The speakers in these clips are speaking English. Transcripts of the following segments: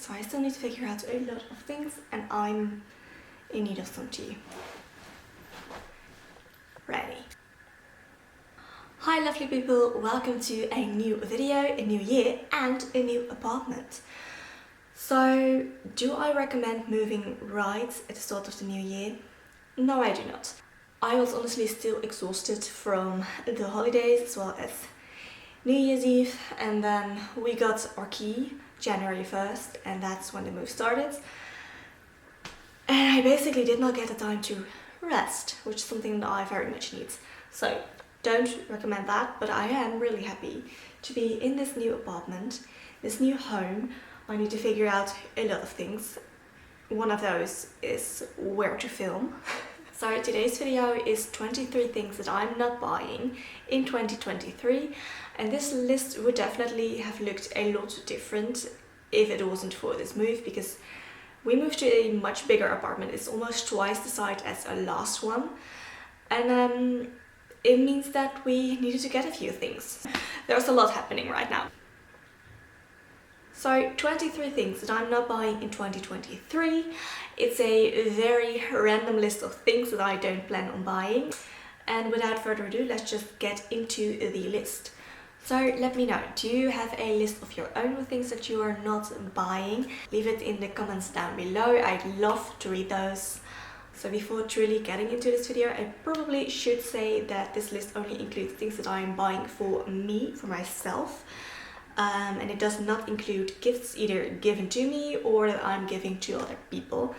so I still need to figure out a lot of things, and I'm in need of some tea. Ready. Hi lovely people, welcome to a new video, a new year and a new apartment. So, do I recommend moving right at the start of the new year? No, I do not. I was honestly still exhausted from the holidays as well as New Year's Eve, and then we got our key January 1st, and that's when the move started. And I basically did not get the time to rest, which is something that I very much need. So, don't recommend that, but I am really happy to be in this new apartment, this new home. I need to figure out a lot of things. One of those is where to film. So today's video is 23 things that I'm not buying in 2023, and this list would definitely have looked a lot different if it wasn't for this move, because we moved to a much bigger apartment. It's almost twice the size as our last one, and it means that we needed to get a few things. There's a lot happening right now. So 23 things that I'm not buying in 2023. It's a very random list of things that I don't plan on buying. And without further ado, let's just get into the list. So let me know, do you have a list of your own with things that you are not buying? Leave it in the comments down below. I'd love to read those. So before truly getting into this video, I probably should say that this list only includes things that I am buying for me, for myself. And it does not include gifts either given to me or that I'm giving to other people.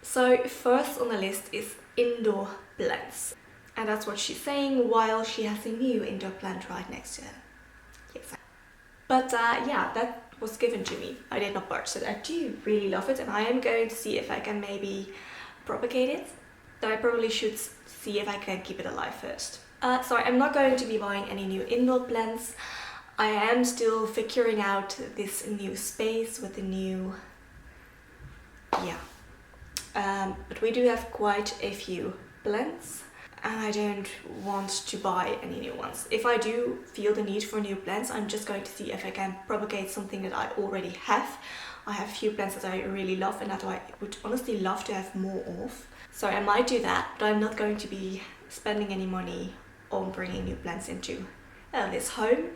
So first on the list is indoor plants. And that's what she's saying while she has a new indoor plant right next to her. Yes. But yeah, that was given to me. I did not purchase it. I do really love it, and I am going to see if I can maybe propagate it. Though I probably should see if I can keep it alive first. So I'm not going to be buying any new indoor plants. I am still figuring out this new space with the new, but we do have quite a few plants, and I don't want to buy any new ones. If I do feel the need for new plants, I'm just going to see if I can propagate something that I already have. I have a few plants that I really love and that I would honestly love to have more of. So I might do that, but I'm not going to be spending any money on bringing new plants into this home.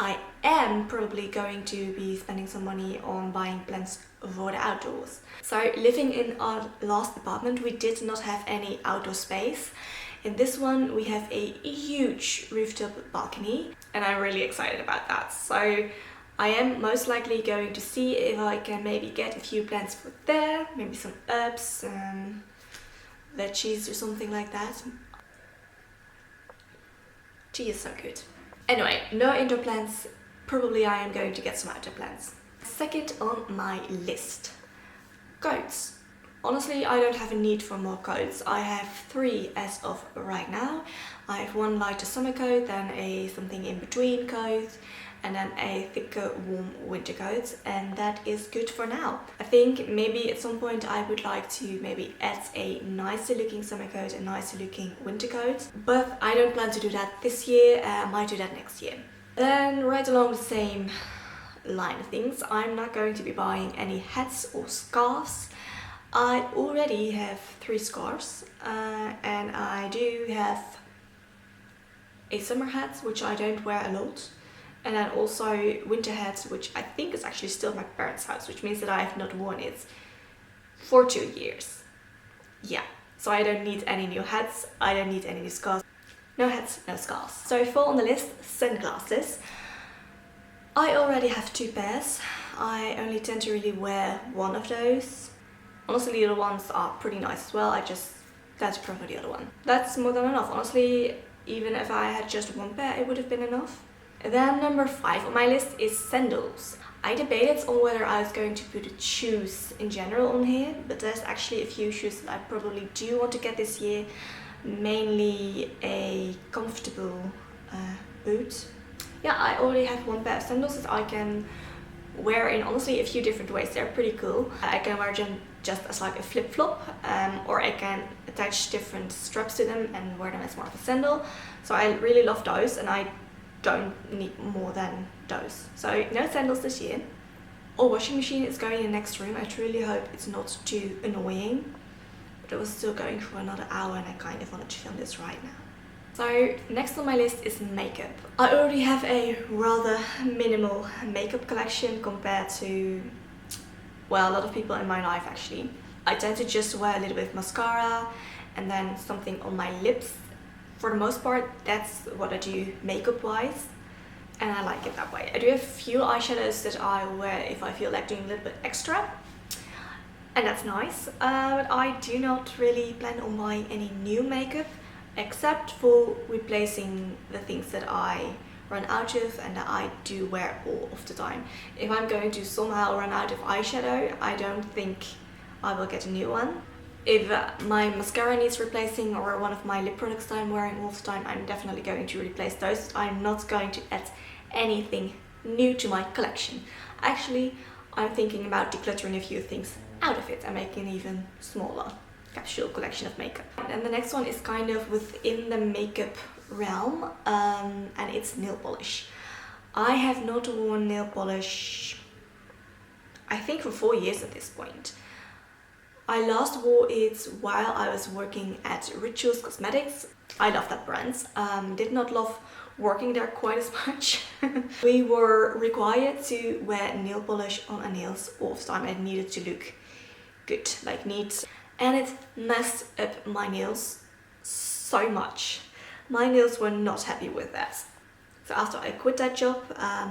I am probably going to be spending some money on buying plants for the outdoors. So living in our last apartment, we did not have any outdoor space. In this one, we have a huge rooftop balcony, and I'm really excited about that. So I am most likely going to see if I can maybe get a few plants for there, maybe some herbs, veggies or something like that. Tea is so good. Anyway, no indoor plants. Probably I am going to get some outdoor plants. Second on my list, coats. Honestly, I don't have a need for more coats. I have 3 as of right now. I have one lighter summer coat, then a something in between coat, and then a thicker warm winter coat, and that is good for now. I think maybe at some point I would like to maybe add a nicer looking summer coat, a nicer looking winter coat, but I don't plan to do that this year. I might do that next year. Then right along the same line of things, I'm not going to be buying any hats or scarves. I already have 3 scarves, and I do have a summer hat which I don't wear a lot. And then also winter hats, which I think is actually still at my parents' house, which means that I have not worn it for 2 years. Yeah, so I don't need any new hats, I don't need any new scarves. No hats, no scarves. So 4 on the list, sunglasses. I already have 2 pairs. I only tend to really wear one of those. Honestly, the other ones are pretty nice as well. I just tend to prefer the other one. That's more than enough. Honestly, even if I had just 1 pair, it would have been enough. Then number 5 on my list is sandals. I debated on whether I was going to put shoes in general on here, but there's actually a few shoes that I probably do want to get this year. Mainly a comfortable boot. Yeah, I already have 1 pair of sandals that I can wear in honestly a few different ways. They're pretty cool. I can wear them just as like a flip-flop, or I can attach different straps to them and wear them as more of a sandal. So I really love those, and I don't need more than those. So no sandals this year. Our washing machine is going in the next room. I truly hope it's not too annoying. But it was still going for another hour and I kind of wanted to film this right now. So next on my list is makeup. I already have a rather minimal makeup collection compared to, well, a lot of people in my life actually. I tend to just wear a little bit of mascara and then something on my lips. For the most part, that's what I do makeup wise. And I like it that way. I do have a few eyeshadows that I wear if I feel like doing a little bit extra. And that's nice. But I do not really plan on buying any new makeup, except for replacing the things that I run out of and that I do wear all of the time. If I'm going to somehow run out of eyeshadow, I don't think I will get a new one. If my mascara needs replacing or one of my lip products that I'm wearing all the time, I'm definitely going to replace those. I'm not going to add anything new to my collection. Actually, I'm thinking about decluttering a few things out of it and making an even smaller capsule collection of makeup. And the next one is kind of within the makeup realm, and it's nail polish. I have not worn nail polish, I think, for 4 years at this point. I last wore it while I was working at Rituals Cosmetics. I love that brand. Did not love working there quite as much. We were required to wear nail polish on our nails all the time. It needed to look good, like neat. And it messed up my nails so much. My nails were not happy with that. So after I quit that job, I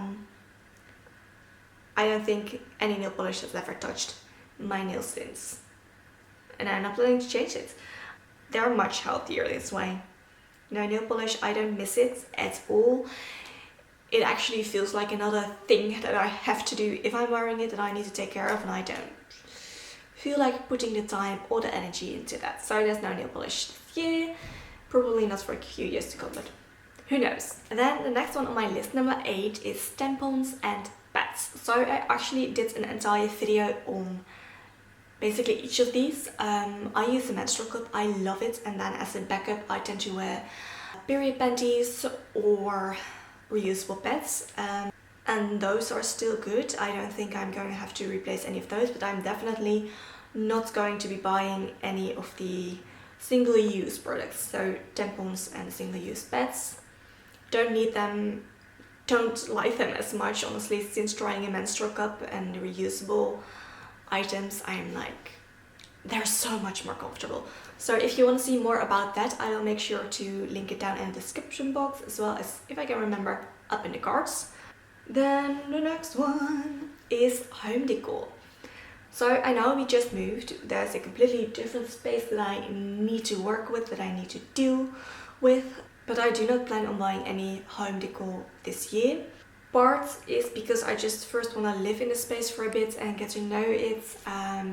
don't think any nail polish has ever touched my nails since. And I'm not planning to change it. They're much healthier this way. You know, nail polish, I don't miss it at all. It actually feels like another thing that I have to do if I'm wearing it, that I need to take care of, and I don't feel like putting the time or the energy into that. So there's no nail polish this year. Probably not for a few years to come, but who knows. And then the next one on my list, number 8, is tampons and pads. So I actually did an entire video on basically each of these. I use a menstrual cup, I love it, and then as a backup I tend to wear period panties or reusable pads, and those are still good. I don't think I'm going to have to replace any of those, but I'm definitely not going to be buying any of the single-use products, so tampons and single-use pads. Don't need them, don't like them as much, honestly, since trying a menstrual cup and reusable items. I'm like, they're so much more comfortable. So if you want to see more about that, I will make sure to link it down in the description box, as well as, if I can remember, up in the cards. Then the next one is home decor. So I know we just moved, there's a completely different space that I need to work with, that I need to deal with, but I do not plan on buying any home decor this year. Part is because I just first want to live in the space for a bit and get to know it,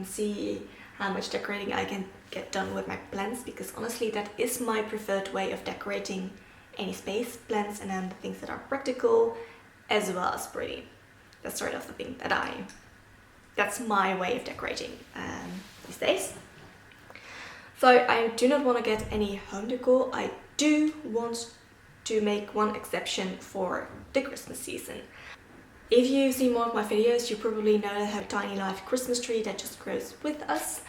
see how much decorating I can get done with my plants, because honestly that is my preferred way of decorating any space, plants, and then the things that are practical as well as pretty. That's sort of the thing that's my way of decorating these days. So I do not want to get any home decor. I do want to make one exception for the Christmas season. If you've seen more of my videos, you probably know that I have a tiny life Christmas tree that just grows with us.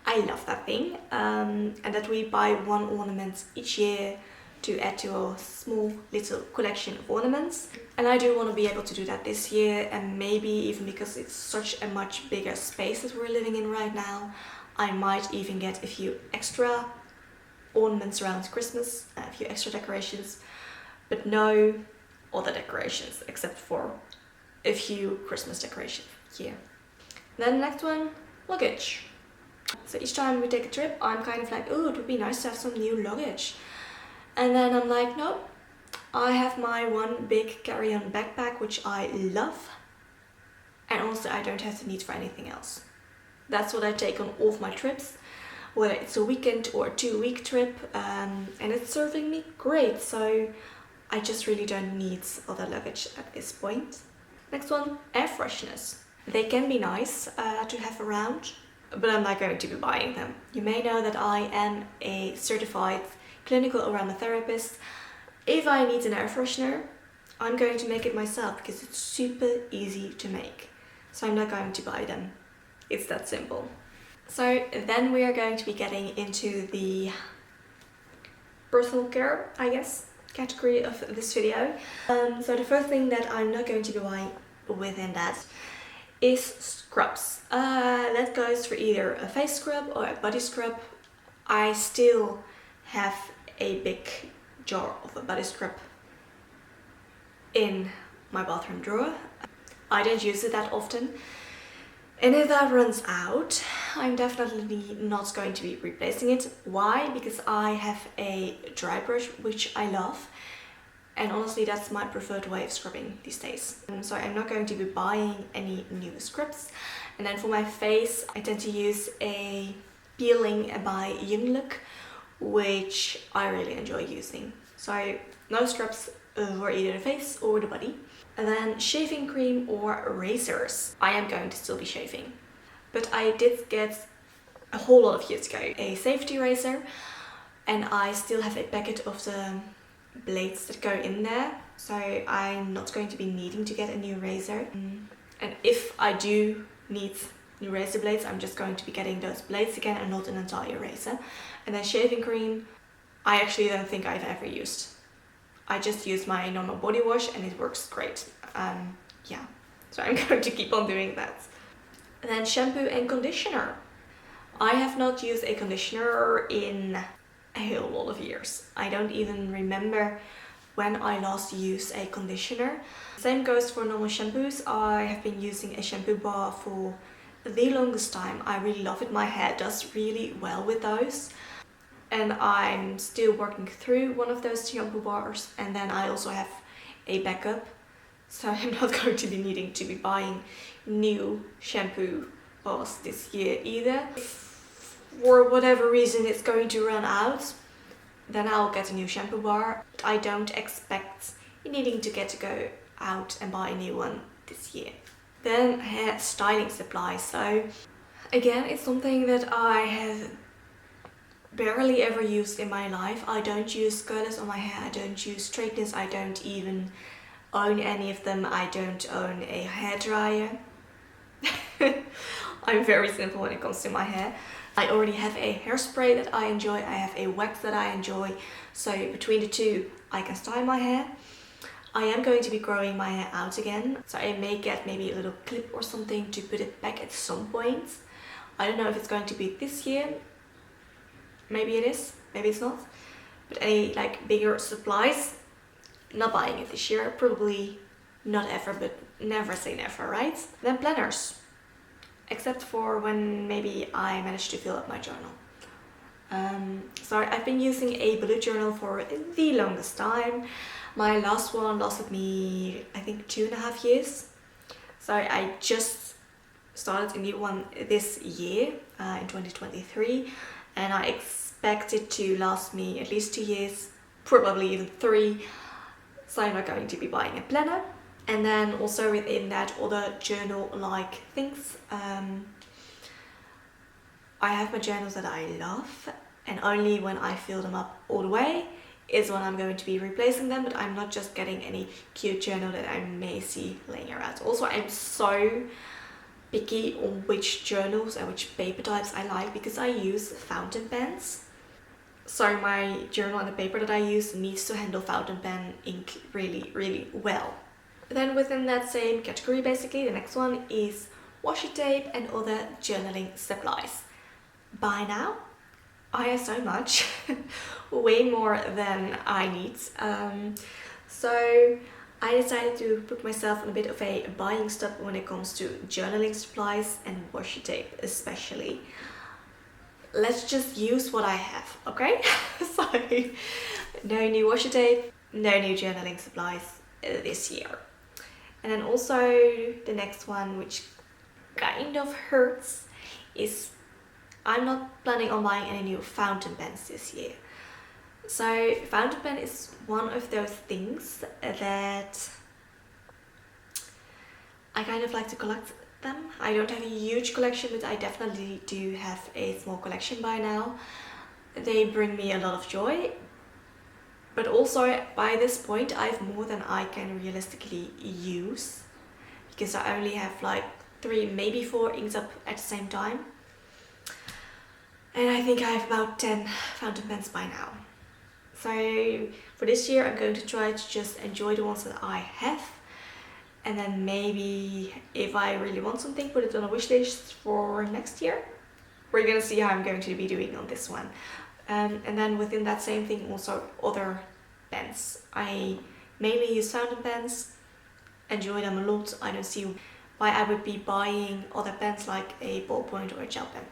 I love that thing, and that we buy one ornament each year to add to our small little collection of ornaments. And I do want to be able to do that this year, and maybe even because it's such a much bigger space that we're living in right now, I might even get a few extra ornaments around Christmas, a few extra decorations, but no other decorations except for a few Christmas decorations here. Then the next one, luggage. So each time we take a trip, I'm kind of like, oh, it would be nice to have some new luggage. And then I'm like, no, I have my one big carry-on backpack, which I love. And also I don't have the need for anything else. That's what I take on all of my trips, whether it's a weekend or a 2-week trip, and it's serving me great. So I just really don't need other luggage at this point. Next one, air fresheners. They can be nice to have around, but I'm not going to be buying them. You may know that I am a certified clinical aromatherapist. If I need an air freshener, I'm going to make it myself because it's super easy to make. so I'm not going to buy them. It's that simple. So then we are going to be getting into the personal care, I guess, category of this video. So the first thing that I'm not going to be buying within that is scrubs. That goes for either a face scrub or a body scrub. I still have a big jar of a body scrub in my bathroom drawer. I don't use it that often, and if that runs out, I'm definitely not going to be replacing it. Why? Because I have a dry brush which I love, and honestly that's my preferred way of scrubbing these days. So I'm not going to be buying any new scrubs. And then for my face, I tend to use a peeling by Look, which I really enjoy using. So no scrubs for either the face or the body. And then shaving cream or razors. I am going to still be shaving. But I did get a whole lot of years ago a safety razor, and I still have a packet of the blades that go in there. So I'm not going to be needing to get a new razor. And if I do need new razor blades, I'm just going to be getting those blades again and not an entire razor. And then shaving cream, I actually don't think I've ever used. I just use my normal body wash and it works great. Yeah, so I'm going to keep on doing that. And then shampoo and conditioner. I have not used a conditioner in a whole lot of years. I don't even remember when I last used a conditioner. Same goes for normal shampoos. I have been using a shampoo bar for the longest time. I really love it. My hair does really well with those. And I'm still working through one of those shampoo bars, and then I also have a backup, so I'm not going to be needing to be buying new shampoo bars this year either. If for whatever reason it's going to run out, then I'll get a new shampoo bar. I don't expect needing to go out and buy a new one this year. Then hair styling supplies. So again, it's something that I have barely ever used in my life. I don't use curlers on my hair, I don't use straighteners, I don't even own any of them. I don't own a hairdryer. I'm very simple when it comes to my hair. I already have a hairspray that I enjoy, I have a wax that I enjoy, so between the two I can style my hair. I am going to be growing my hair out again, so I may get maybe a little clip or something to put it back at some point. I don't know if it's going to be this year. Maybe it is, maybe it's not. But any like bigger supplies, not buying it this year. Probably not ever, but never say never, right? Then planners. Except for when maybe I managed to fill up my journal. So I've been using a bullet journal for the longest time. My last one lasted me, I think, 2.5 years. So I just started a new one this year, in 2023. And I expect it to last me at least 2 years, probably even 3. So I'm not going to be buying a planner. And then also within that, other journal-like things. I have my journals that I love, and only when I fill them up all the way is when I'm going to be replacing them. But I'm not just getting any cute journal that I may see laying around. Also, I'm so picky on which journals and which paper types I like, because I use fountain pens. So my journal and the paper that I use needs to handle fountain pen ink really, really well. Then within that same category, basically, the next one is washi tape and other journaling supplies. By now, I have so much, way more than I need. So I decided to put myself on a bit of a buying stop when it comes to journaling supplies and washi tape especially. Let's just use what I have, okay? So no new washi tape, no new journaling supplies this year. And then also the next one, which kind of hurts, is I'm not planning on buying any new fountain pens this year. So fountain pen is one of those things that I kind of like to collect them. I don't have a huge collection, but I definitely do have a small collection by now. They bring me a lot of joy, but also by this point I have more than I can realistically use, because I only have like 3, maybe 4 inks up at the same time. And I think I have about 10 fountain pens by now. So for this year I'm going to try to just enjoy the ones that I have. And then maybe if I really want something, put it on a wish list for next year. We're gonna see how I'm going to be doing on this one. And then within that same thing also other pens. I mainly use fountain pens, enjoy them a lot. I don't see why I would be buying other pens like a ballpoint or a gel pen.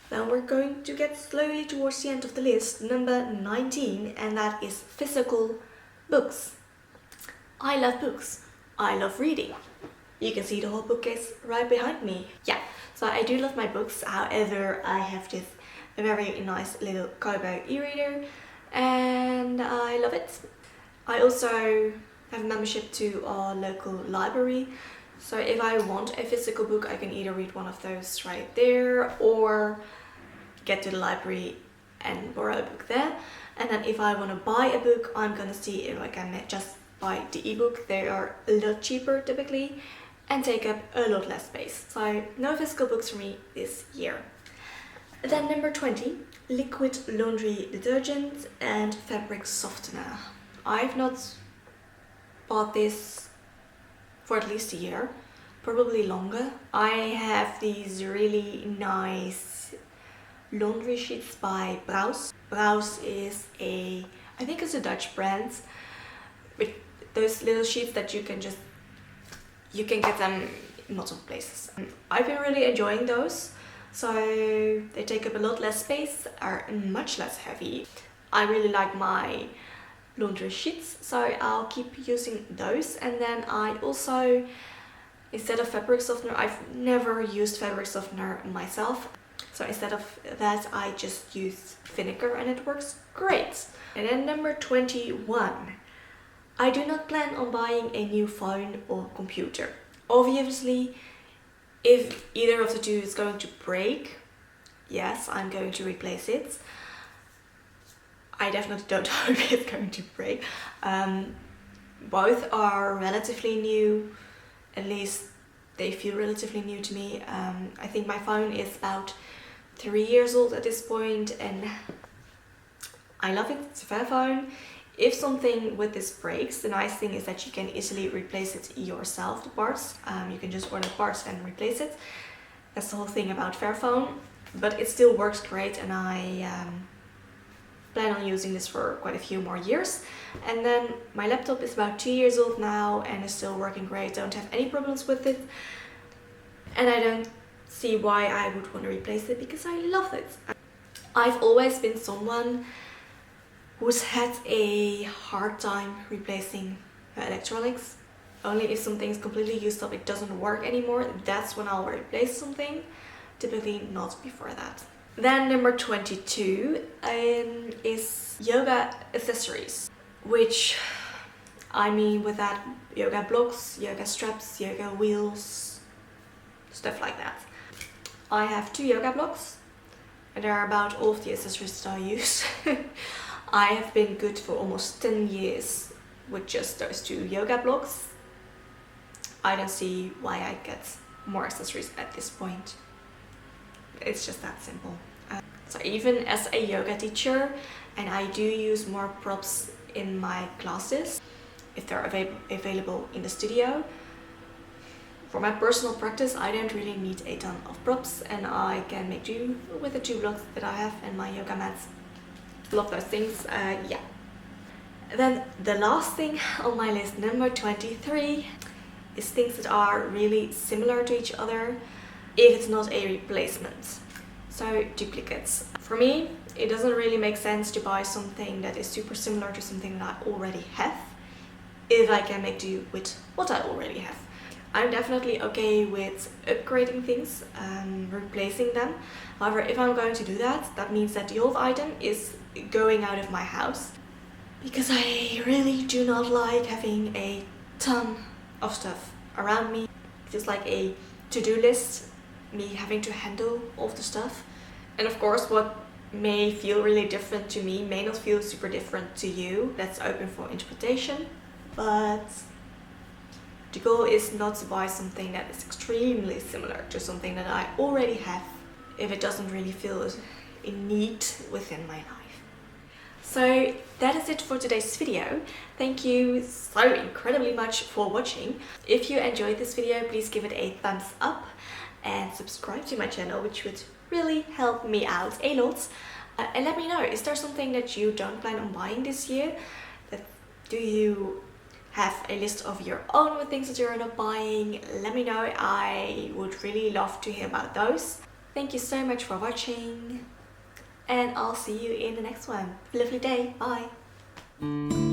Then we're going to get slowly towards the end of the list, number 19, and that is physical books. I love books. I love reading. You can see the whole bookcase right behind me. Yeah, so I do love my books. However, I have this very nice little Kobo e-reader and I love it. I also have a membership to our local library. So if I want a physical book, I can either read one of those right there or get to the library and borrow a book there. And then if I want to buy a book, I'm gonna see if I can just buy the ebook. They are a lot cheaper typically and take up a lot less space. So no physical books for me this year. Then number 20, liquid laundry detergent and fabric softener. I've not bought this for at least a year, probably longer. I have these really nice laundry sheets by Browse. Browse is I think it's a Dutch brand, with those little sheets that you can get them in lots of places. I've been really enjoying those. So they take up a lot less space, are much less heavy. I really like my laundry sheets, so I'll keep using those. And then I also, instead of fabric softener, I've never used fabric softener myself. So instead of that, I just use vinegar and it works great. And then number 21. I do not plan on buying a new phone or computer. Obviously, if either of the two is going to break, yes, I'm going to replace it. I definitely don't hope it's going to break. Both are relatively new, at least they feel relatively new to me. I think my phone is about 3 years old at this point and I love it, it's a fair phone. If something with this breaks, the nice thing is that you can easily replace it yourself, the parts. You can just order parts and replace it. That's the whole thing about Fairphone, but it still works great and I plan on using this for quite a few more years. And then my laptop is about 2 years old now and is still working great, don't have any problems with it. And I don't see why I would want to replace it because I love it. I've always been someone who's had a hard time replacing electronics. Only if something's completely used up, it doesn't work anymore, that's when I'll replace something. Typically not before that. Then number 22 is yoga accessories, which I mean with that yoga blocks, yoga straps, yoga wheels, stuff like that. I have 2 yoga blocks and they're about all of the accessories that I use. I have been good for almost 10 years with just those 2 yoga blocks. I don't see why I get more accessories at this point. It's just that simple. So even as a yoga teacher, and I do use more props in my classes, if they're available in the studio. For my personal practice, I don't really need a ton of props and I can make do with the 2 blocks that I have and my yoga mats. Love those things, yeah. Then the last thing on my list, number 23, is things that are really similar to each other if it's not a replacement. So duplicates. For me, it doesn't really make sense to buy something that is super similar to something that I already have if I can make do with what I already have. I'm definitely okay with upgrading things, replacing them. However, if I'm going to do that, that means that the old item is going out of my house. Because I really do not like having a ton of stuff around me. It's just like a to-do list, me having to handle all of the stuff. And of course, what may feel really different to me may not feel super different to you. That's open for interpretation. But The goal is not to buy something that is extremely similar to something that I already have if it doesn't really feel in need within my life. So that is it for today's video. Thank you so incredibly much for watching. If you enjoyed this video, please give it a thumbs up and subscribe to my channel, which would really help me out a lot. And let me know, is there something that you don't plan on buying this year? Do you have a list of your own with things that you're not buying? Let me know, I would really love to hear about those. Thank you so much for watching, and I'll see you in the next one. Have a lovely day, bye!